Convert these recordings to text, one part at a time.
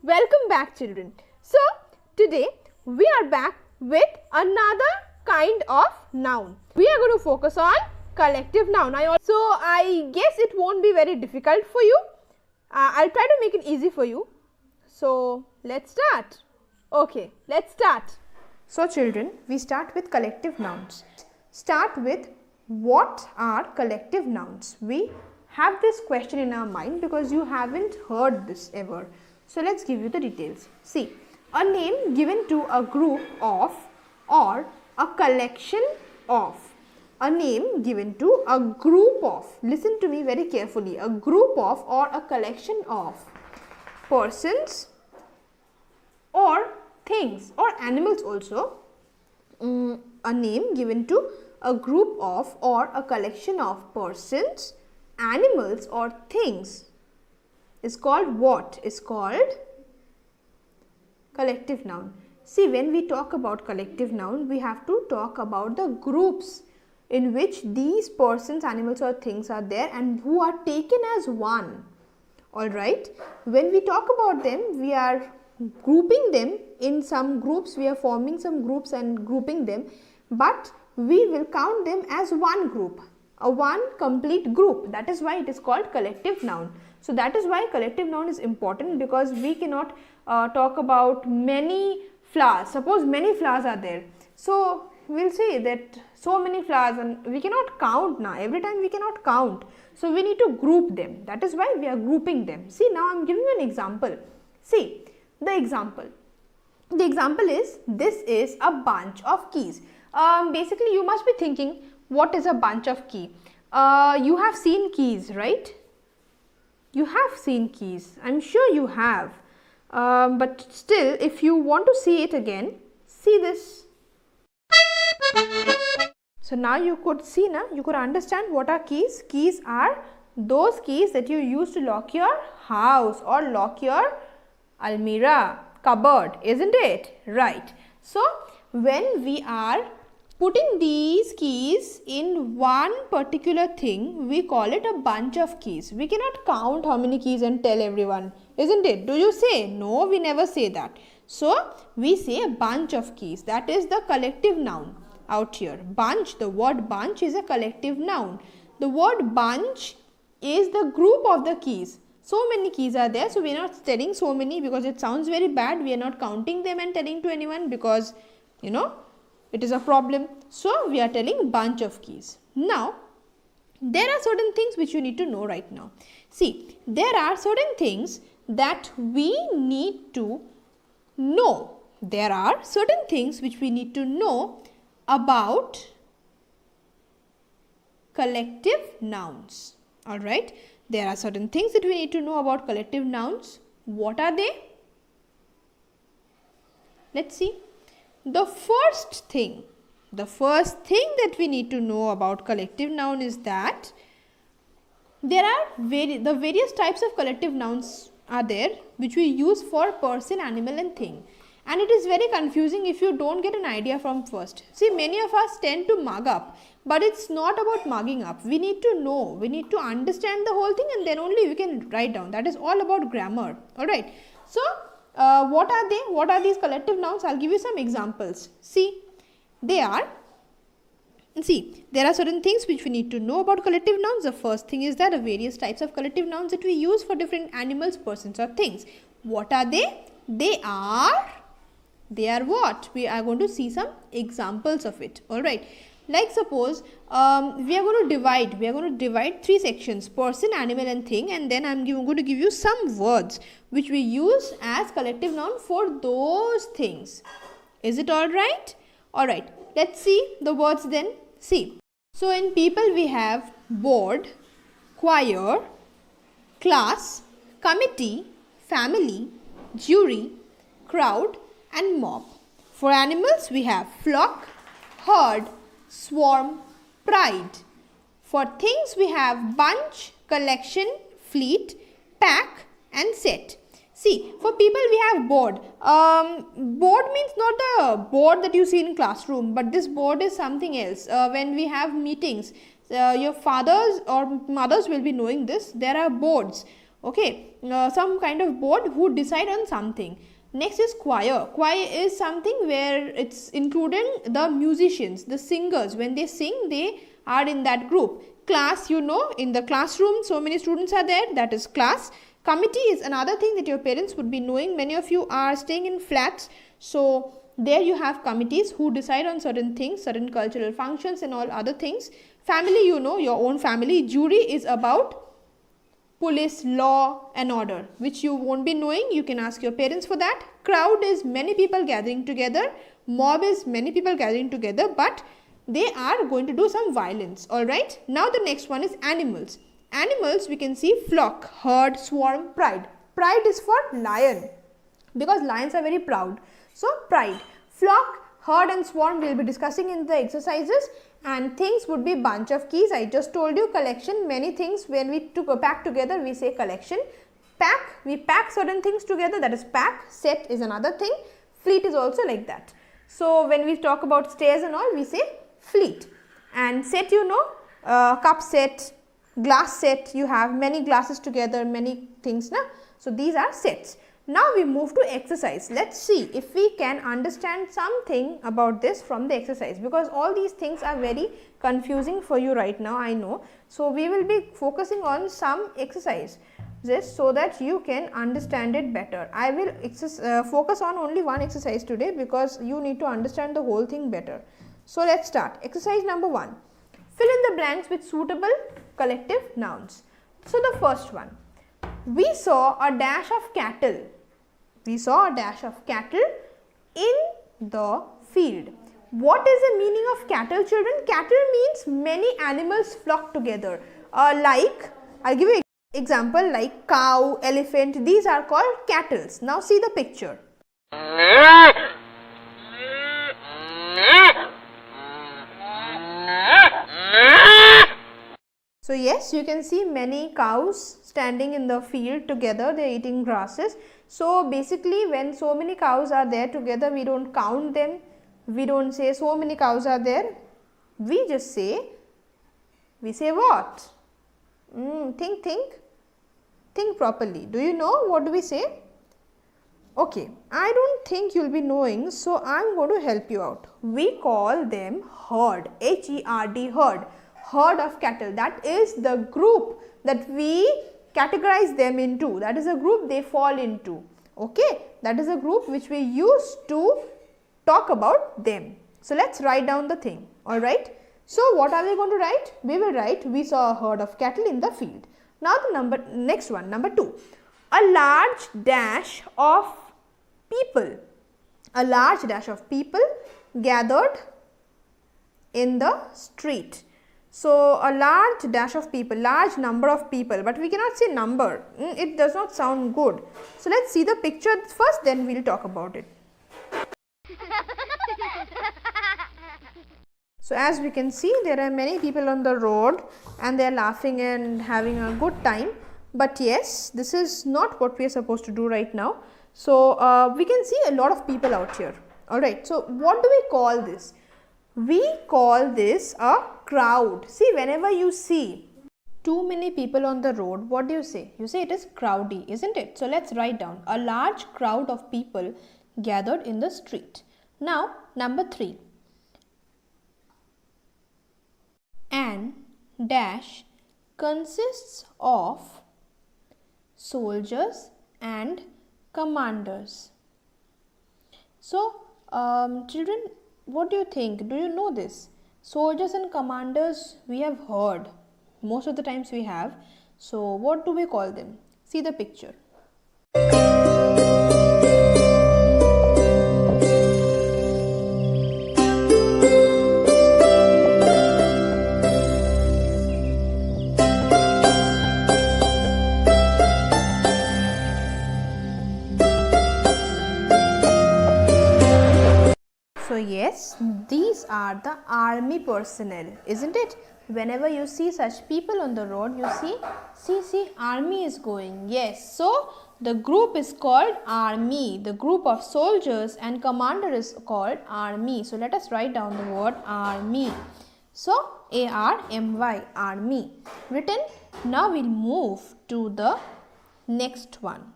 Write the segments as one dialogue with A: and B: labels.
A: Welcome back, children. So, today we are back with another kind of noun. We are going to focus on collective noun. So, I guess it won't be very difficult for you. I'll try to make it easy for you. So, let's start. Okay, let's start. So, children, we start with collective nouns. Start with what are collective nouns? We have this question in our mind because you haven't heard this ever. So, let's give you the details. See, a name given to a group of or a collection of. A name given to a group of. Listen to me very carefully. A group of or a collection of persons or things or animals also. A name given to a group of or a collection of persons, animals or things is called what? Is called collective noun. See, when we talk about collective noun, we have to talk about the groups in which these persons, animals or things are there and who are taken as one. Alright, when we talk about them, we are grouping them in some groups, we are forming some groups and grouping them, but we will count them as one group, a one complete group. That is why it is called collective noun. So, that is why collective noun is important, because we cannot talk about many flowers. Suppose many flowers are there. So, we will say that so many flowers and we cannot count now. Every time we cannot count. So, we need to group them. That is why we are grouping them. See, now I am giving you an example. See, the example. The example is, this is a bunch of keys. Basically, you must be thinking, what is a bunch of key? You have seen keys, right? You have seen keys. I am sure you have. But still, if you want to see it again, see this. So, now you could see, you could understand what are keys. Keys are those keys that you use to lock your house or lock your almirah, cupboard, isn't it? Right. So, when we are putting these keys in one particular thing, we call it a bunch of keys. We cannot count how many keys and tell everyone, isn't it? Do you say? No, we never say that. So, we say a bunch of keys. That is the collective noun out here. Bunch, the word bunch is a collective noun. The word bunch is the group of the keys. So many keys are there. So, we are not telling so many because it sounds very bad. We are not counting them and telling to anyone because, you know, it is a problem. So, we are telling bunch of keys. Now, there are certain things which you need to know right now. See, there are certain things that we need to know. There are certain things which we need to know about collective nouns. Alright, there are certain things that we need to know about collective nouns. What are they? Let's see. The first thing that we need to know about collective noun is that there are the various types of collective nouns are there which we use for person, animal and thing. And it is very confusing if you don't get an idea from first. See, many of us tend to mug up, but it's not about mugging up. We need to know, we need to understand the whole thing and then only we can write down. That is all about grammar. Alright. So, what are they? What are these collective nouns? I'll give you some examples. See, there are certain things which we need to know about collective nouns. The first thing is that the various types of collective nouns that we use for different animals, persons or things. What are they? They are what? We are going to see some examples of it. Alright. Like suppose we are going to divide three sections, person, animal and thing, and then I am going to give you some words which we use as collective noun for those things. Is it alright? Alright, let's see the words then. See, so in people we have board, choir, class, committee, family, jury, crowd and mob. For animals we have flock, herd, swarm, pride. For things we have bunch, collection, fleet, pack and set. See, for people we have board. Board means not the board that you see in classroom, but this board is something else. When we have meetings, your fathers or mothers will be knowing this. There are boards Okay, some kind of board who decide on something. Next is choir. Choir is something where it's including the musicians, the singers. When they sing, they are in that group. Class, you know, in the classroom, so many students are there, that is class. Committee is another thing that your parents would be knowing. Many of you are staying in flats, so there you have committees who decide on certain things, certain cultural functions and all other things. Family, you know, your own family. Jury is about police, law and order, which you won't be knowing. You can ask your parents for that. Crowd is many people gathering together. Mob is many people gathering together, but they are going to do some violence. Alright. Now the next one is animals. Animals, we can see flock, herd, swarm, pride. Pride is for lion, because lions are very proud. So pride. Flock, herd and swarm we will be discussing in the exercises, and things would be bunch of keys. I just told you collection. Many things when we pack together we say collection. Pack, we pack certain things together, that is pack. Set is another thing. Fleet is also like that. So when we talk about stairs and all, we say fleet. And set, you know, cup set, glass set, you have many glasses together, many things, na? So these are sets. Now we move to exercise. Let's see if we can understand something about this from the exercise, because all these things are very confusing for you right now, I know. So we will be focusing on some exercise just so that you can understand it better. I will focus on only one exercise today because you need to understand the whole thing better. So let's start. Exercise number 1. Fill in the blanks with suitable collective nouns. So the first one, we saw a dash of cattle. We saw a dash of cattle in the field. What is the meaning of cattle, children? Cattle means many animals flock together. Like, I'll give you an example, like cow, elephant, these are called cattle. Now see the picture. So yes, you can see many cows standing in the field together, they are eating grasses. So basically when so many cows are there together, we don't count them, we don't say so many cows are there, we just say, we say what? Think properly. Do you know what do we say? Okay, I don't think you will be knowing, so I am going to help you out. We call them herd, H-E-R-D, herd. Herd of cattle, that is the group that we categorize them into, that is a group they fall into. Okay, that is a group which we use to talk about them. So let's write down the thing. Alright, so what are we going to write? We will write, we saw a herd of cattle in the field. Now the next one, number 2, a large dash of people. A large dash of people gathered in the street. So a large dash of people, large number of people, but we cannot say number, it does not sound good. So let's see the picture first, then we will talk about it. So as we can see, there are many people on the road and they are laughing and having a good time. But yes, this is not what we are supposed to do right now. So we can see a lot of people out here. Alright, so what do we call this? We call this a crowd. See, whenever you see too many people on the road, what do you say? You say it is crowdy, isn't it? So let's write down a large crowd of people gathered in the street. Now, number 3. An dash consists of soldiers and commanders. So, children, what do you think? Do you know this? Soldiers and commanders we have heard. Most of the times we have. So, what do we call them? See the picture. So yes, these are the army personnel, isn't it? Whenever you see such people on the road, you see, army is going. Yes, so the group is called army. The group of soldiers and commander is called army. So let us write down the word army. So A-R-M-Y, army. Written. Now we'll move to the next one.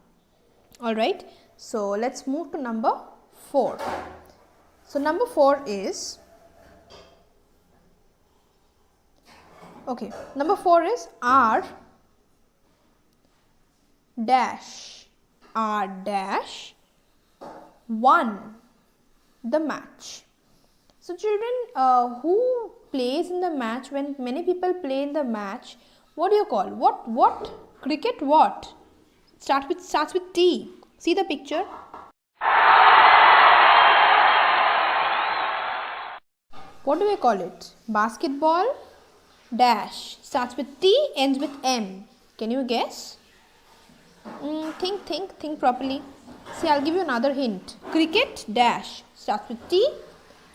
A: Alright, so let's move to number 4. So number 4 is, okay, number 4 is R dash won the match. So children, who plays in the match? When many people play in the match, what do you call? What? Cricket what? Starts with T. See the picture. What do we call it? Basketball dash starts with T, ends with M. Can you guess? Think properly. See, I'll give you another hint. Cricket dash starts with T,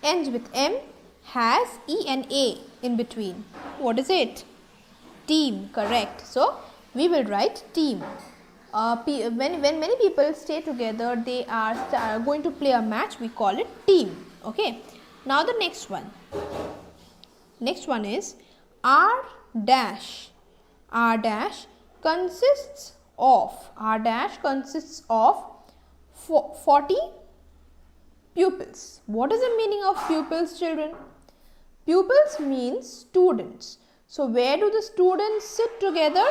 A: ends with M, has E and A in between. What is it? Team, correct. So we will write team. When many people stay together, they are going to play a match, we call it team. Okay. Now the next one. Next one is R dash. R dash consists of 40 pupils. What is the meaning of pupils, children? Pupils means students. So where do the students sit together?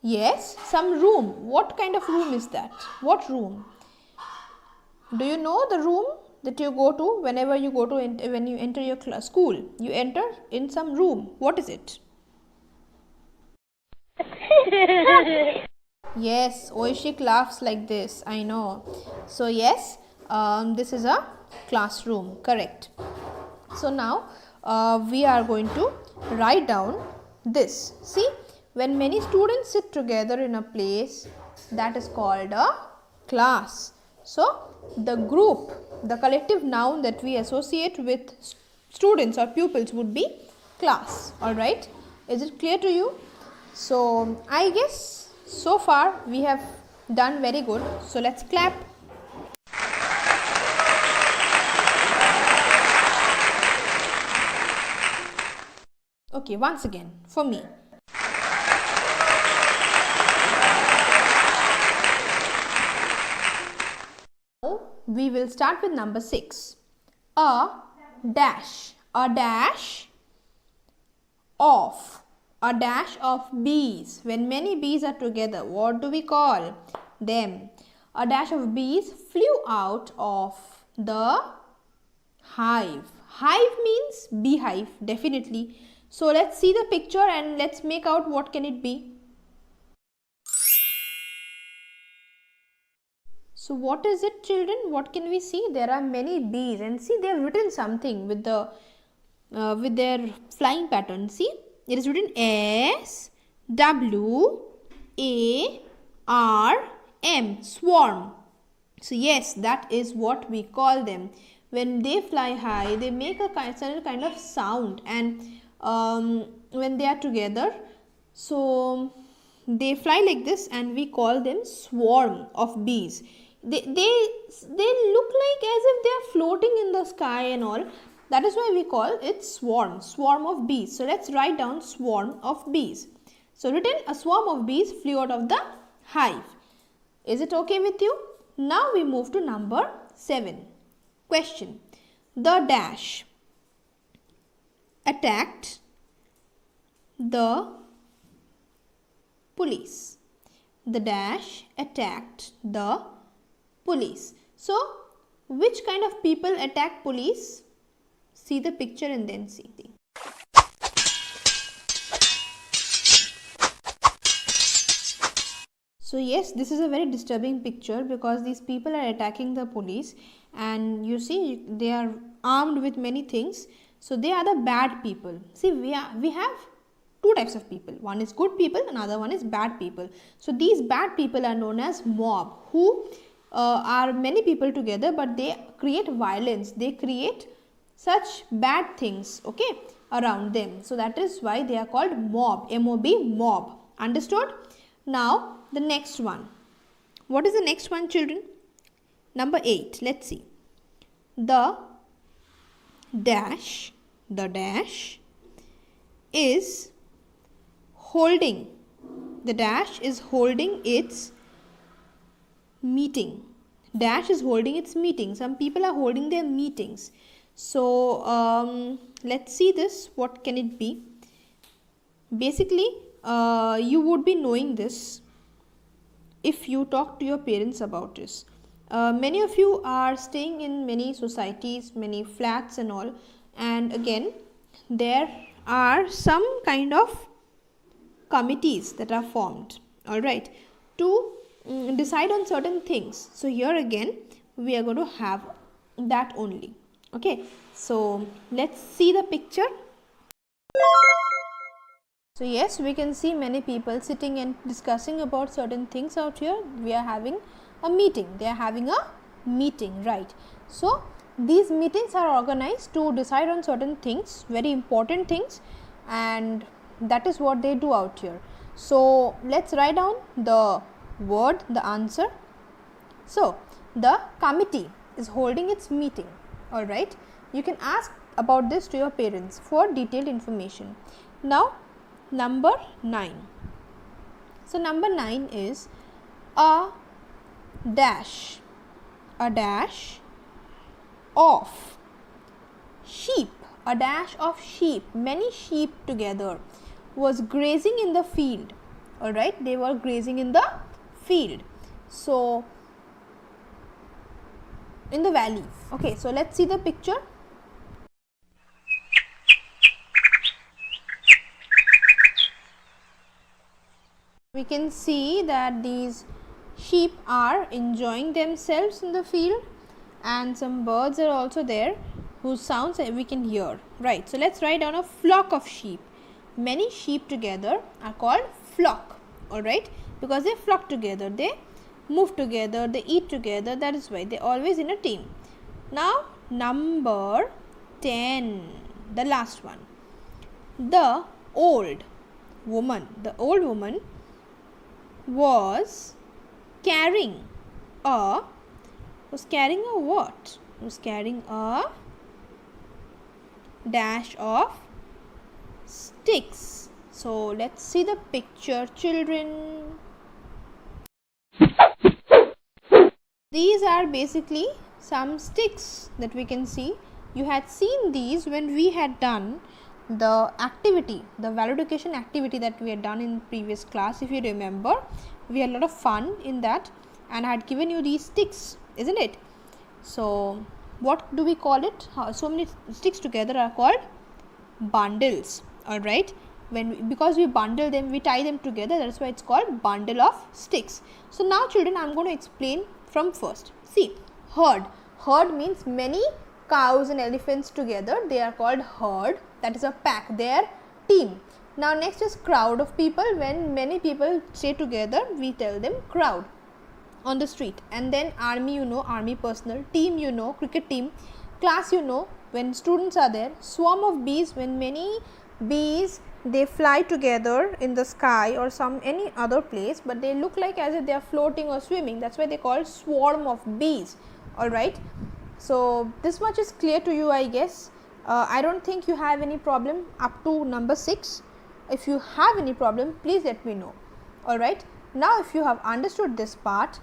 A: Yes, some room. What kind of room is that? What room? Do you know the room that you go to whenever you go to when you enter your school? You enter in some room. What is it? Yes, Oishik laughs like this. I know. So yes, this is a classroom. Correct. So now we are going to write down this. See, when many students sit together in a place, that is called a class. So the group, the collective noun that we associate with students or pupils would be class. Alright, is it clear to you? So I guess so far we have done very good. So let's clap. Okay, once again for me. Now we will start with number 6. A dash of bees. When many bees are together, what do we call them? A dash of bees flew out of the hive. Hive means beehive, definitely. So let's see the picture and let's make out what can it be. So what is it, children? What can we see? There are many bees, and see they have written something with the with their flying pattern. See, it is written SWARM, swarm. So yes, that is what we call them. When they fly high, they make a certain kind of sound, and when they are together, so they fly like this, and we call them swarm of bees. They look like as if they are floating in the sky and all. That is why we call it swarm of bees. So let's write down swarm of bees. So written, a swarm of bees flew out of the hive. Is it okay with you? Now we move to number 7. Question. The dash attacked the police. The dash attacked the police. So which kind of people attack police? See the picture and then see. So yes, this is a very disturbing picture because these people are attacking the police, and you see they are armed with many things. So they are the bad people. See, we have two types of people. One is good people, another one is bad people. So these bad people are known as mob, who are many people together, but they create violence. They create such bad things, okay, around them. So that is why they are called mob, M-O-B, mob. Understood? Now the next one. What is the next one, children? Number 8. Let's see. The dash is holding the dash is holding its meeting. Dash is holding its meeting. Some people are holding their meetings. So let's see this. What can it be? Basically, you would be knowing this if you talk to your parents about this. Many of you are staying in many societies, many flats and all, and again there are some kind of committees that are formed, all right, to decide on certain things. So here again we are going to have that only. Okay, so let's see the picture. So yes, we can see many people sitting and discussing about certain things out here. We are having a meeting. They are having a meeting, right? So these meetings are organized to decide on certain things, very important things, and that is what they do out here. So let's write down the word, the answer. So the committee is holding its meeting, all right. You can ask about this to your parents for detailed information. Now number 9. So number 9 is a dash of sheep. A dash of sheep, many sheep together, was grazing in the field, all right. They were grazing in the field, so in the valley. Okay, so let's see the picture. We can see that these sheep are enjoying themselves in the field, and some birds are also there whose sounds we can hear, right. So let's write down a flock of sheep. Many sheep together are called flock, all right, because they flock together, they move together, they eat together, that is why they are always in a team. Now number 10, the last one. The old woman was carrying a what? Was carrying a dash of sticks. So let's see the picture, children. These are basically some sticks that we can see. You had seen these when we had done the activity, the value education activity that we had done in previous class. If you remember, we had a lot of fun in that, and I had given you these sticks, isn't it? So what do we call it? So many sticks together are called bundles, all right. Because we bundle them, we tie them together, that's why it's called bundle of sticks. So now children, I'm going to explain from first. See, herd means many cows and elephants together, they are called herd. That is a pack, their team. Now next is crowd of people. When many people stay together, we tell them crowd on the street. And then army, you know, army personnel. Team, you know, cricket team. Class, you know, when students are there. Swarm of bees, when many bees, they fly together in the sky or any other place, but they look like as if they are floating or swimming. That's why they call swarm of bees, all right. So this much is clear to you, I guess. I don't think you have any problem up to number 6. If you have any problem, please let me know, all right. Now if you have understood this part,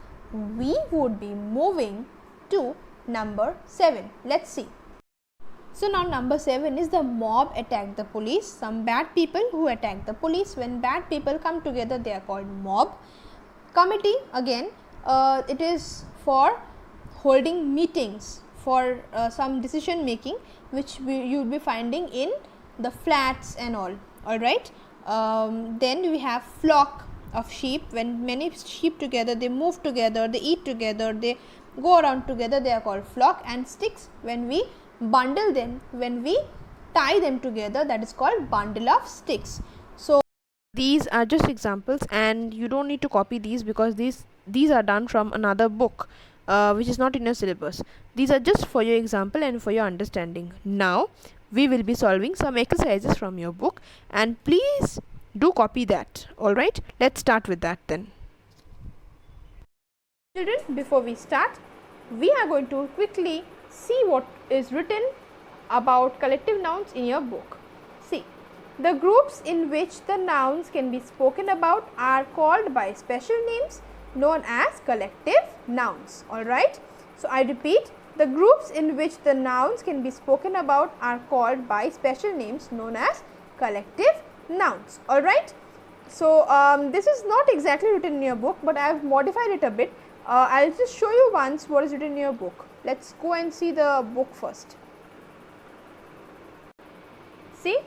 A: we would be moving to number 7. Let's see. So now number 7 is the mob attacked the police. Some bad people who attack the police. When bad people come together, they are called mob. Committee, again, it is for holding meetings for some decision making, which you will be finding in the flats and all right. Then we have flock of sheep. When many sheep together, they move together, they eat together, they go around together, they are called flock. And sticks, when we bundle them, when we tie them together, that is called bundle of sticks. So these are just examples, and you don't need to copy these because these are done from another book which is not in your syllabus. These are just for your example and for your understanding. Now we will be solving some exercises from your book, and please do copy that, all right. Let's start with that then. Children, before we start, we are going to quickly see what is written about collective nouns in your book. See, The groups in which the nouns can be spoken about are called by special names known as collective nouns. Alright. So, I repeat, the groups in which the nouns can be spoken about are called by special names known as collective nouns. Alright. So, this is not exactly written in your book, but I have modified it a bit. I will just show you once what is written in your book. Let us go and see the book first. See,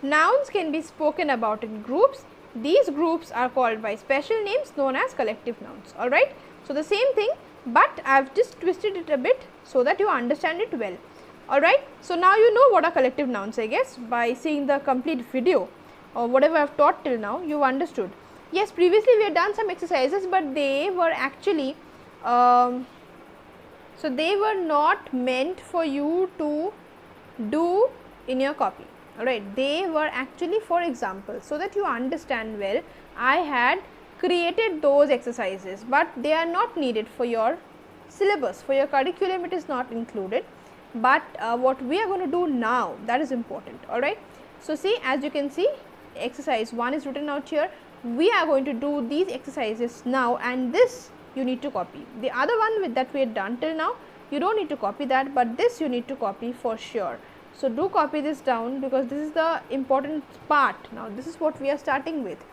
A: nouns can be spoken about in groups. These groups are called by special names known as collective nouns. Alright. So, the same thing, but I have just twisted it a bit so that you understand it well. Alright. So, now you know what are collective nouns, I guess, by seeing the complete video or whatever I have taught till now, you have understood. Yes, previously we had done some exercises, but they were actually, so they were not meant for you to do in your copy. Alright, they were actually for example, so that you understand well. I had created those exercises, but they are not needed for your syllabus, for your curriculum it is not included, but what we are going to do now, that is important. Alright. So, see, as you can see, exercise 1 is written out here. We are going to do these exercises now, and this you need to copy. The other one that we had done till now, you do not need to copy that, but this you need to copy for sure. So, do copy this down, because this is the important part. Now, this is what we are starting with.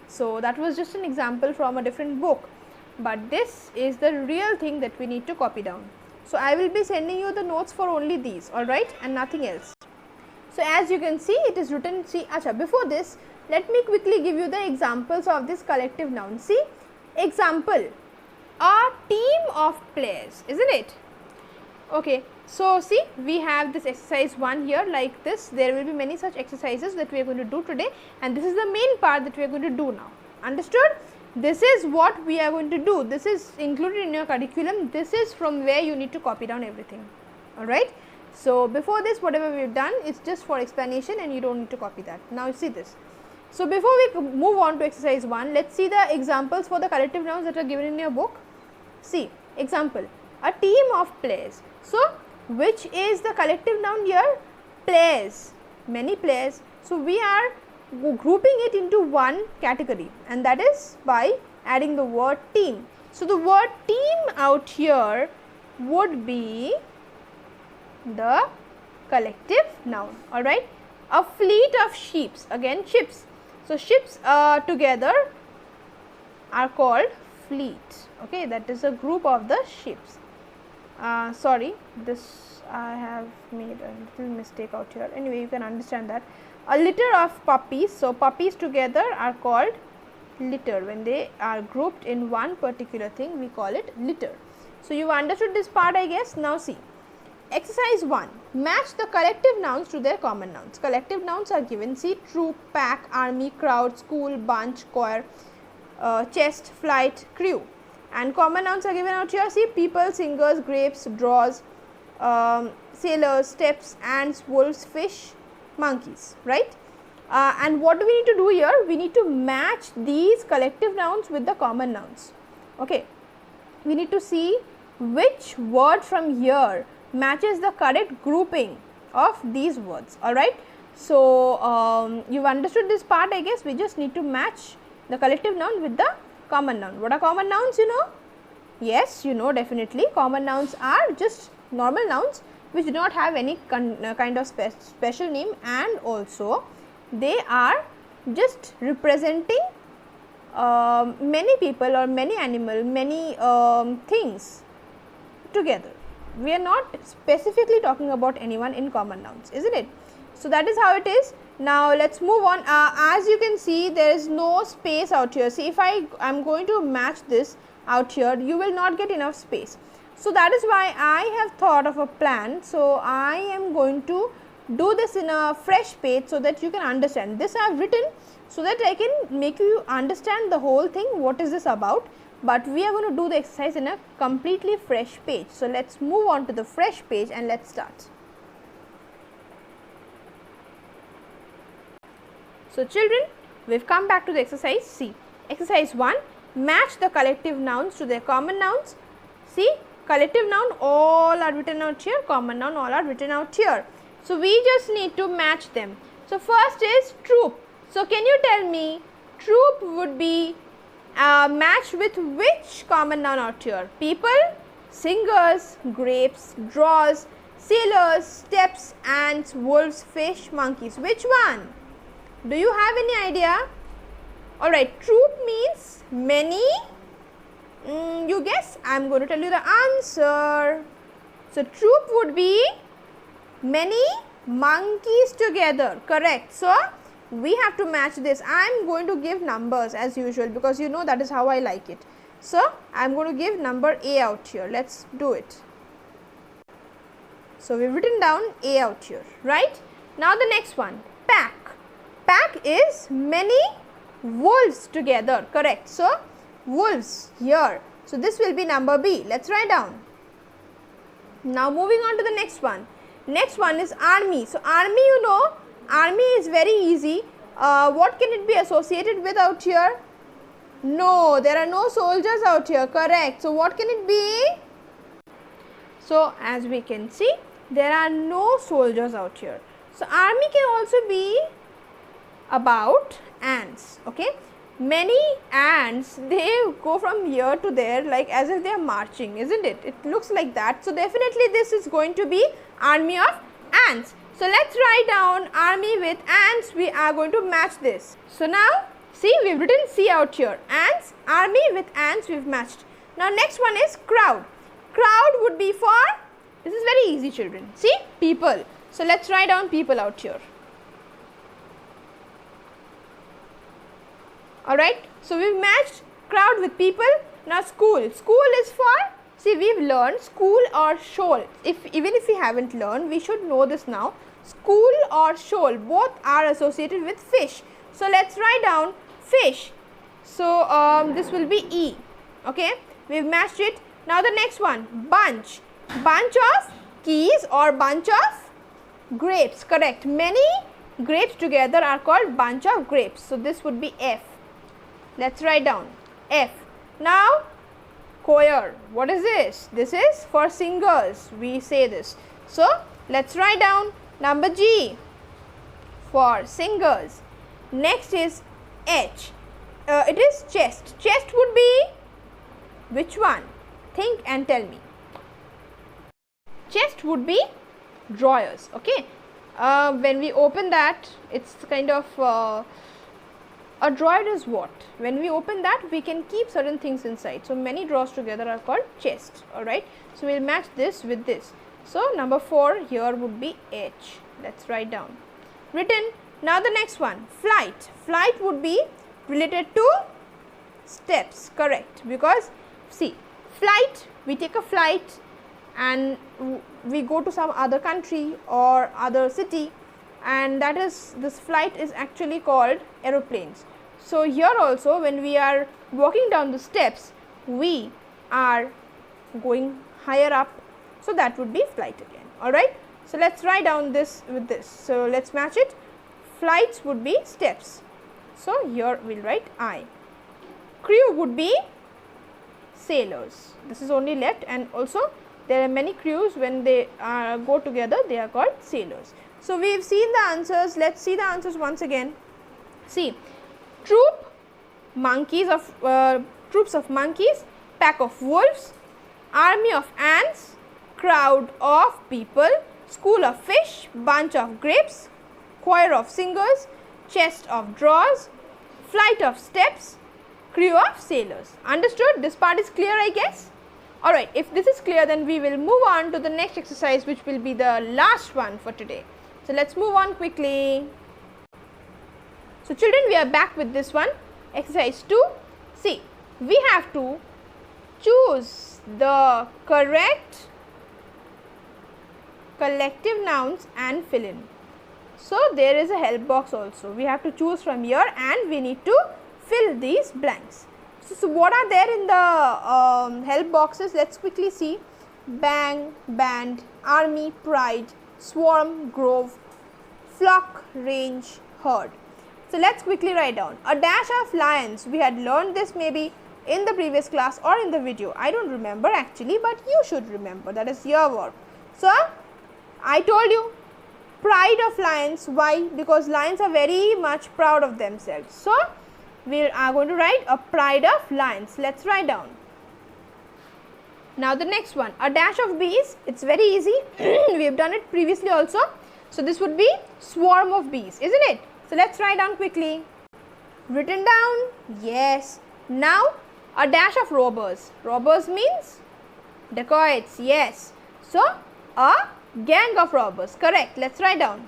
A: So, that was just an example from a different book, but this is the real thing that we need to copy down. So, I will be sending you the notes for only these, alright, and nothing else. So, as you can see, it is written, see, before this, let me quickly give you the examples of this collective noun. See, example, a team of players, isn't it? Okay. So, see, we have this exercise 1 here like this. There will be many such exercises that we are going to do today, and this is the main part that we are going to do now. Understood? This is what we are going to do. This is included in your curriculum. This is from where you need to copy down everything. Alright. So, before this, whatever we have done is just for explanation, and you do not need to copy that. Now, see this. So, before we move on to exercise 1, let us see the examples for the collective nouns that are given in your book. See, example, a team of players. So, which is the collective noun here? Players, many players. So, we are grouping it into one category, and that is by adding the word team. So, the word team out here would be the collective noun. Alright. A fleet of ships, again ships. So, ships together are called fleet. Okay, that is a group of the ships. Sorry, this I have made a little mistake out here. Anyway, you can understand that. A litter of puppies. So, puppies together are called litter. When they are grouped in one particular thing, we call it litter. So, you understood this part, I guess. Now, see, exercise 1, match the collective nouns to their common nouns. Collective nouns are given. See, troop, pack, army, crowd, school, bunch, choir, chest, flight, crew. And common nouns are given out here. See, people, singers, grapes, draws, sailors, steps, ants, wolves, fish, monkeys, right? And what do we need to do here? We need to match these collective nouns with the common nouns. Okay. We need to see which word from here matches the correct grouping of these words. Alright. So, you have understood this part, I guess. We just need to match the collective noun with the common noun. What are common nouns, you know? Yes, you know, definitely. Common nouns are just normal nouns which do not have any kind of special name, and also they are just representing many people or many animal, many things together. We are not specifically talking about anyone in common nouns, isn't it? So, that is how it is. Now, let us move on. As you can see, there is no space out here. See, if I am going to match this out here, you will not get enough space. So, that is why I have thought of a plan. So, I am going to do this in a fresh page so that you can understand. This I have written so that I can make you understand the whole thing, what is this about. But we are going to do the exercise in a completely fresh page. So, let us move on to the fresh page and let us start. So, children, we have come back to the exercise. See, exercise 1, match the collective nouns to their common nouns. See, collective noun all are written out here, common noun all are written out here. So, we just need to match them. So first is troop. So can you tell me troop would be matched with which common noun out here? People, singers, grapes, draws, sailors, steps, ants, wolves, fish, monkeys. Which one? Do you have any idea? Alright, troop means many. You guess? I am going to tell you the answer. So troop would be many monkeys together. Correct. So we have to match this. I am going to give numbers as usual because you know that is how I like it. So I am going to give number A out here. Let's do it. So we have written down A out here, right? Now the next one, pack. Pack is many wolves together. Correct. So wolves here. So this will be number B. Let's write down. Now moving on to the next one. Next one is army. So army, you know, army is very easy. What can it be associated with out here? No, there are no soldiers out here. Correct. So what can it be? So as we can see, there are no soldiers out here. So army can also be about ants. Okay. Many ants, they go from here to there like as if they are marching, isn't it? It looks like that. So definitely this is going to be army of ants. So let's write down army with ants. We are going to match this. So now see, we've written C out here. Ants, army with ants we've matched. Now next one is crowd. Crowd would be for, this is very easy children. See, people. So let's write down people out here. Alright, so we've matched crowd with people. Now school. School is for, see, we've learned school or shoal. Even if we haven't learned, we should know this now. School or shoal, both are associated with fish. So let's write down fish. So this will be E. Okay, we've matched it. Now the next one, bunch. Bunch of keys or bunch of grapes. Correct. Many grapes together are called bunch of grapes. So this would be F. Let's write down F. Now choir. What is this? This is for singers. We say this. So let's write down number G for singers. Next is H. It is chest. Chest would be which one? Think and tell me. Chest would be drawers. Okay. When we open that, it's kind of a drawer is what? When we open that, we can keep certain things inside. So many drawers together are called chest. Alright. So we'll match this with this. So number 4 here would be H. Let's write down. Written. Now the next one, flight. Flight would be related to steps. Correct. Because see, flight, we take a flight and we go to some other country or other city, and that is, this flight is actually called aeroplanes. So here also when we are walking down the steps, we are going higher up. So that would be flight again. Alright. So let's write down this with this. So let's match it. Flights would be steps. So here we'll write I. Crew would be sailors. This is only left, and also there are many crews. When they go together, they are called sailors. So we've seen the answers. Let's see the answers once again. See, troop, monkeys of troops of monkeys, pack of wolves, army of ants, crowd of people, school of fish, bunch of grapes, choir of singers, chest of drawers, flight of steps, crew of sailors. Understood? This part is clear, I guess. Alright, if this is clear, then we will move on to the next exercise, which will be the last one for today. So let's move on quickly. So children, we are back with this one, exercise 2. See, we have to choose the correct collective nouns and fill in. So there is a help box also. We have to choose from here and we need to fill these blanks. So what are there in the help boxes? Let's quickly see. Bang, band, army, pride, swarm, grove, flock, range, herd. So let's quickly write down. A dash of lions. We had learned this maybe in the previous class or in the video. I don't remember actually, but you should remember. That is your work. So I told you pride of lions. Why? Because lions are very much proud of themselves. So, we are going to write a pride of lions. Let's write down. Now the next one, a dash of bees. It's very easy. We have done it previously also. So this would be swarm of bees, isn't it? So let's write down quickly. Written down. Yes. Now a dash of robbers. Robbers means dacoits. Yes. So a gang of robbers. Correct. Let's write down.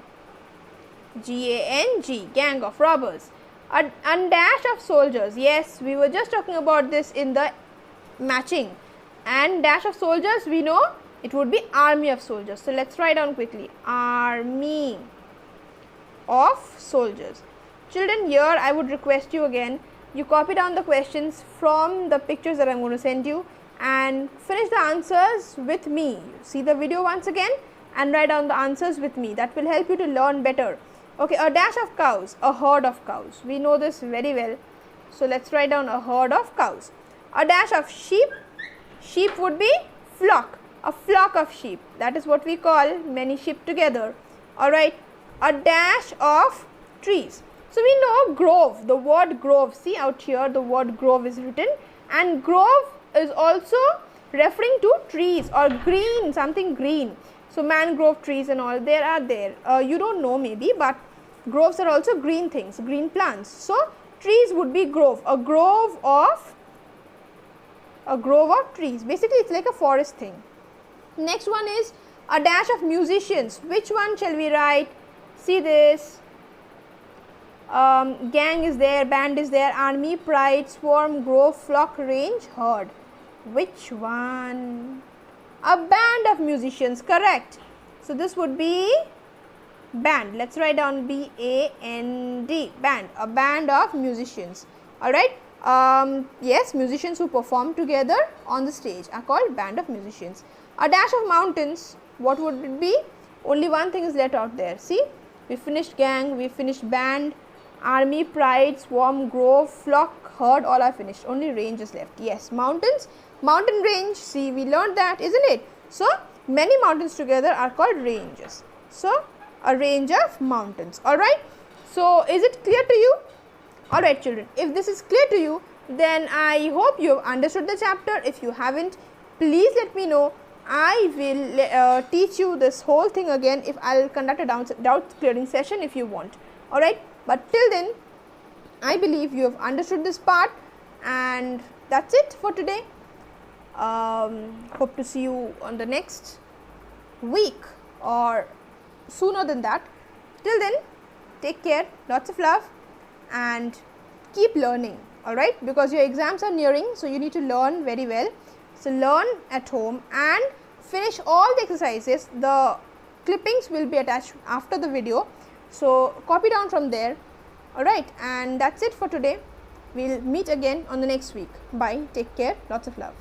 A: G-A-N-G. Gang of robbers. A dash of soldiers. Yes, we were just talking about this in the matching. And dash of soldiers, we know it would be army of soldiers. So let's write down quickly. Army of soldiers. Children, here I would request you again, you copy down the questions from the pictures that I am going to send you and finish the answers with me. See the video once again and write down the answers with me. That will help you to learn better. Okay, a dash of cows, a herd of cows. We know this very well. So let's write down a herd of cows. A dash of sheep. Sheep would be flock, a flock of sheep. That is what we call many sheep together. Alright, a dash of trees. So we know grove, the word grove. See out here the word grove is written, and grove is also referring to trees or green, something green. So mangrove trees and all there are there. You don't know maybe, but groves are also green things, green plants. So trees would be grove, a grove of trees. Basically, it's like a forest thing. Next one is a dash of musicians. Which one shall we write? See this. Gang is there, band is there, army, pride, swarm, grove, flock, range, herd. Which one? A band of musicians. Correct. So this would be band. Let's write down B-A-N-D. Band. A band of musicians. Alright. Yes, musicians who perform together on the stage are called band of musicians. A dash of mountains, what would it be? Only one thing is left out there. See, we finished gang, we finished band, army, pride, swarm, grove, flock, herd, all are finished. Only range is left. Yes, mountains, mountain range. See, we learned that, isn't it? So many mountains together are called ranges. So a range of mountains. Alright. So is it clear to you? Alright children, if this is clear to you, then I hope you have understood the chapter. If you haven't, please let me know. I will teach you this whole thing again if I will conduct a doubt clearing session if you want. Alright, but till then, I believe you have understood this part, and that's it for today. Hope to see you on the next week or sooner than that. Till then, take care, lots of love, and keep learning, alright, because your exams are nearing, so you need to learn very well. So learn at home and finish all the exercises. The clippings will be attached after the video, so copy down from there. Alright, and that's it for today. We'll meet again on the next week. Bye, take care, lots of love.